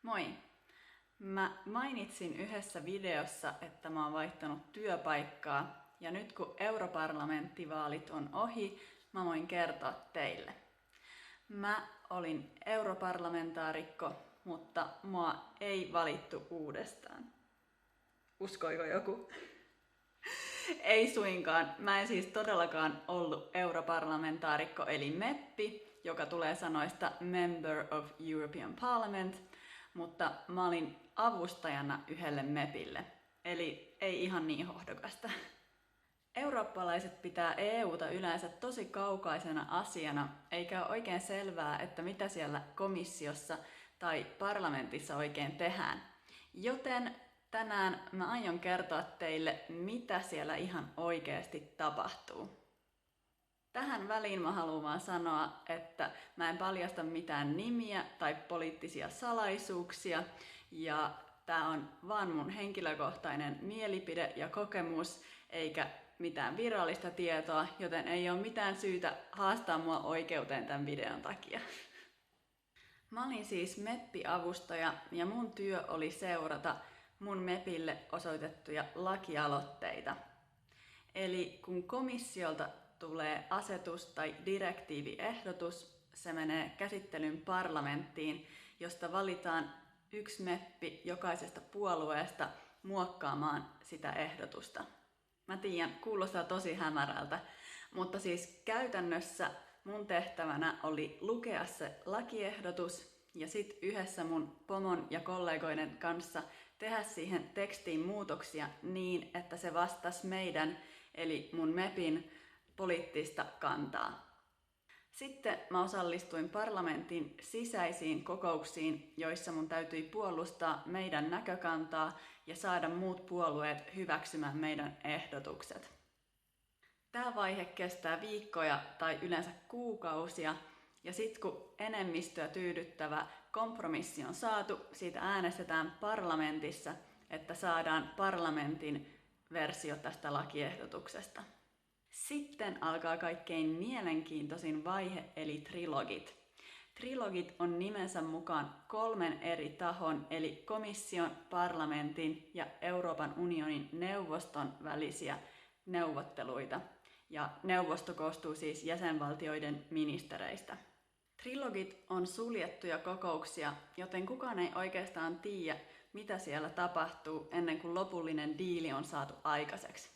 Moi! Mä mainitsin yhdessä videossa, että mä oon vaihtanut työpaikkaa ja nyt kun europarlamenttivaalit on ohi, mä voin kertoa teille. Mä olin europarlamentaarikko, mutta mua ei valittu uudestaan. Uskoiko joku? Ei suinkaan. Mä en siis todellakaan ollut europarlamentaarikko eli meppi, joka tulee sanoista Member of European Parliament, mutta mä olin avustajana yhdelle mepille, eli ei ihan niin hohdokasta. Eurooppalaiset pitää EUta yleensä tosi kaukaisena asiana, eikä ole oikein selvää, että mitä siellä komissiossa tai parlamentissa oikein tehdään. Joten tänään mä aion kertoa teille, mitä siellä ihan oikeasti tapahtuu. Tähän väliin mä haluan vaan sanoa, että mä en paljasta mitään nimiä tai poliittisia salaisuuksia, ja tää on vaan mun henkilökohtainen mielipide ja kokemus, eikä mitään virallista tietoa, joten ei ole mitään syytä haastaa mua oikeuteen tämän videon takia. Mä olin siis meppiavustaja ja mun työ oli seurata mun mepille osoitettuja lakialoitteita. Eli kun komissiolta tulee asetus tai direktiiviehdotus, se menee käsittelyn parlamenttiin, josta valitaan yksi meppi jokaisesta puolueesta muokkaamaan sitä ehdotusta. Mä tiedän, kuulostaa tosi hämärältä, mutta siis käytännössä mun tehtävänä oli lukea se lakiehdotus ja sit yhdessä mun pomon ja kollegoiden kanssa tehdä siihen tekstiin muutoksia niin, että se vastasi meidän, eli mun mepin, poliittista kantaa. Sitten mä osallistuin parlamentin sisäisiin kokouksiin, joissa mun täytyi puolustaa meidän näkökantaa ja saada muut puolueet hyväksymään meidän ehdotukset. Tämä vaihe kestää viikkoja tai yleensä kuukausia, ja sitten kun enemmistöä tyydyttävä kompromissi on saatu, siitä äänestetään parlamentissa, että saadaan parlamentin versio tästä lakiehdotuksesta. Sitten alkaa kaikkein mielenkiintoisin vaihe, eli trilogit. Trilogit on nimensä mukaan 3 eri tahon, eli komission, parlamentin ja Euroopan unionin neuvoston välisiä neuvotteluita. Ja neuvosto koostuu siis jäsenvaltioiden ministereistä. Trilogit on suljettuja kokouksia, joten kukaan ei oikeastaan tiedä, mitä siellä tapahtuu ennen kuin lopullinen diili on saatu aikaiseksi.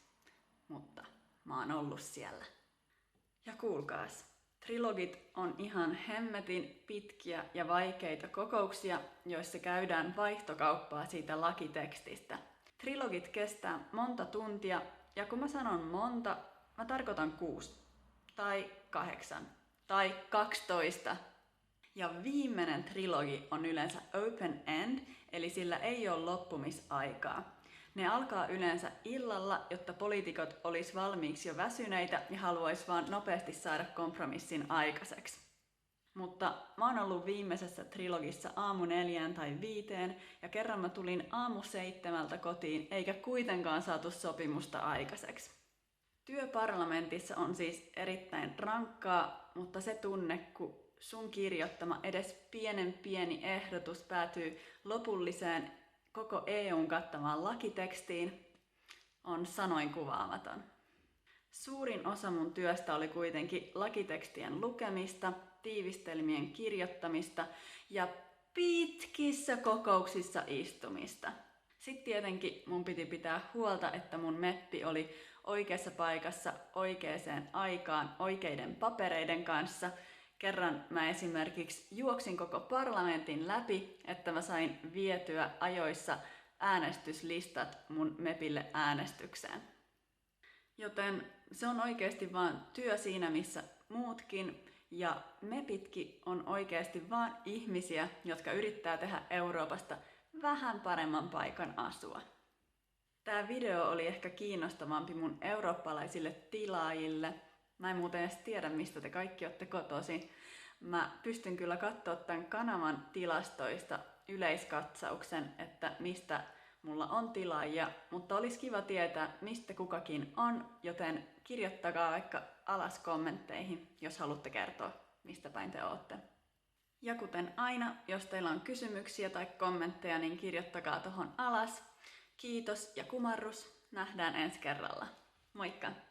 Mutta mä oon ollut siellä. Ja kuulkaas, trilogit on ihan hemmetin pitkiä ja vaikeita kokouksia, joissa käydään vaihtokauppaa siitä lakitekstistä. Trilogit kestää monta tuntia, ja kun mä sanon monta, mä tarkoitan 6 tai 8 tai 12. Ja viimeinen trilogi on yleensä open end, eli sillä ei ole loppumisaikaa. Ne alkaa yleensä illalla, jotta poliitikot olisi valmiiksi jo väsyneitä ja haluaisi vaan nopeasti saada kompromissin aikaiseksi. Mutta mä oon ollut viimeisessä trilogissa 4:00 tai 5:00 ja kerran mä tulin 7:00 kotiin eikä kuitenkaan saatu sopimusta aikaiseksi. Työ parlamentissa on siis erittäin rankkaa, mutta se tunne, kun sun kirjoittama edes pieni ehdotus päätyy lopulliseen koko EUn kattavaan lakitekstiin, on sanoin kuvaamaton. Suurin osa mun työstä oli kuitenkin lakitekstien lukemista, tiivistelmien kirjoittamista ja pitkissä kokouksissa istumista. Sitten tietenkin mun piti pitää huolta, että mun meppi oli oikeassa paikassa oikeaan aikaan oikeiden papereiden kanssa. Kerran mä esimerkiksi juoksin koko parlamentin läpi, että mä sain vietyä ajoissa äänestyslistat mun mepille äänestykseen. Joten se on oikeasti vaan työ siinä, missä muutkin, ja mepitkin on oikeasti vaan ihmisiä, jotka yrittää tehdä Euroopasta vähän paremman paikan asua. Tää video oli ehkä kiinnostavampi mun eurooppalaisille tilaajille. Mä en muuten edes tiedä, mistä te kaikki olette kotoisin. Mä pystyn kyllä katsoa tämän kanavan tilastoista yleiskatsauksen, että mistä mulla on tilaajia, mutta olisi kiva tietää, mistä kukakin on, joten kirjoittakaa vaikka alas kommentteihin, jos haluatte kertoa, mistä päin te ootte. Ja kuten aina, jos teillä on kysymyksiä tai kommentteja, niin kirjoittakaa tuohon alas. Kiitos ja kumarrus. Nähdään ensi kerralla. Moikka!